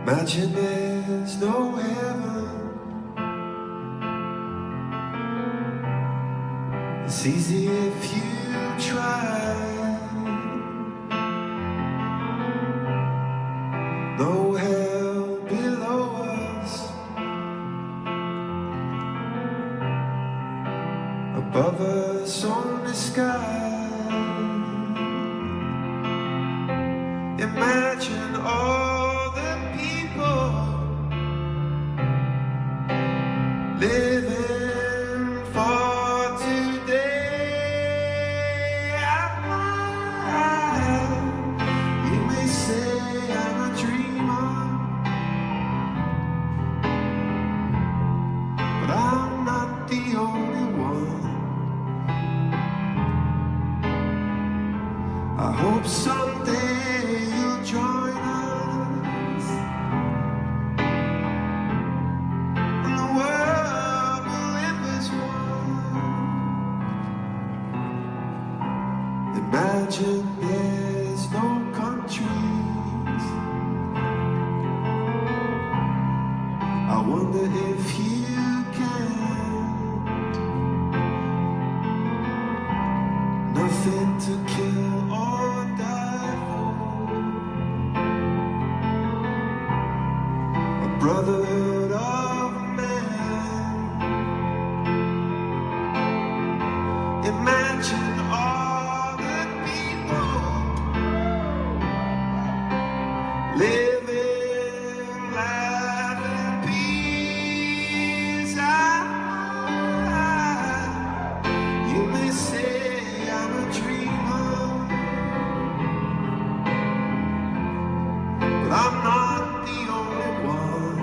Imagine there's no heaven. It's easy if you try. No hell below us, above us only sky. Imagine all the people living for today. You may say I'm a dreamer, but I'm not the only one. I hope someday you'll join us, and the world will live as one. Imagine there's no countries. I wonder if you can. Nothing to kill or die for. A brotherhood of man. Imagine all the people living life in peace. You may say I'm a dreamer, but I'm not the only one.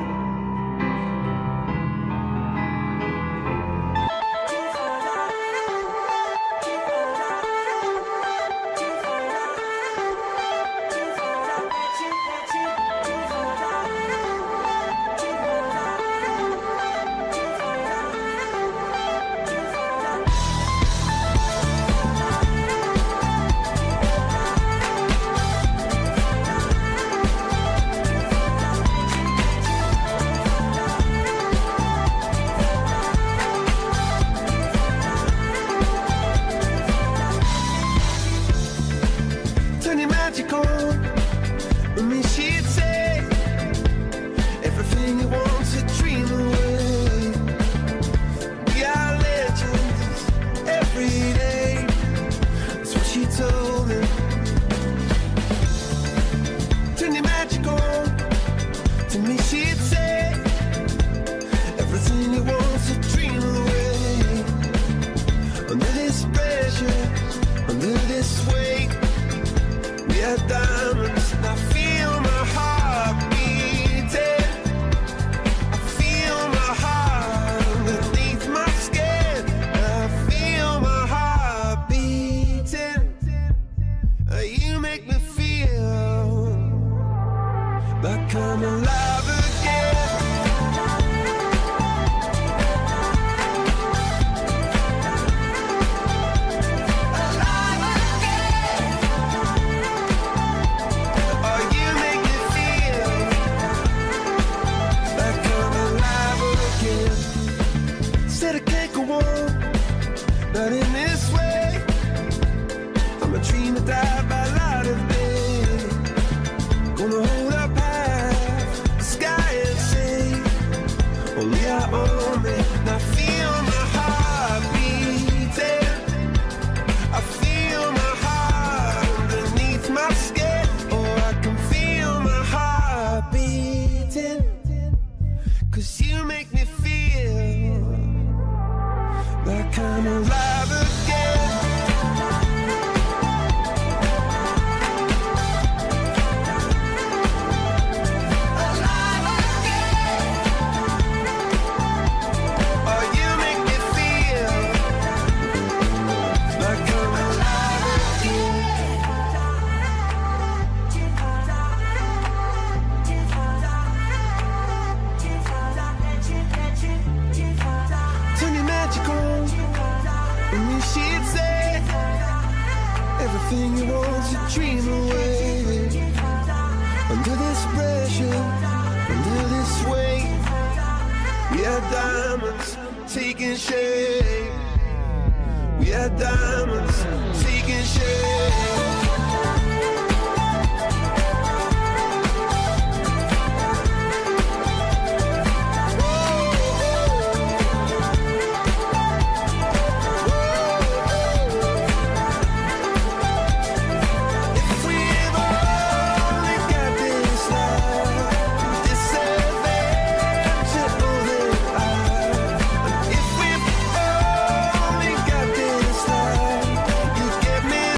Turn your magic on. With me she'd say everything you want to dream away. We are legends every day. That's what she told me. Turn your magic on. To me she'd say everything you want to dream away. Under this pressure, under this weight, we are diamonds, and I feel my heart beating. I feel my heart underneath my skin. I feel my heart beating. You make me feel like I'm alive again. Alive again. Oh, you make me feel like I'm alive again. Said I can't go on, not in this way. I'm a dream that died by light of day. Gonna hold up half the sky and say, only I own me. And I feel my heart beating. I feel my heart underneath my skin. Oh, I can feel my heart beating. 'Cause you make me feel like I'm alive again. Alive again. Oh, you make me feel like I'm alive again. Turn your magic on. And me she'd say everything you want to dream away. Under this pressure, Under this weight, we are diamonds taking shape. We are diamonds taking shape.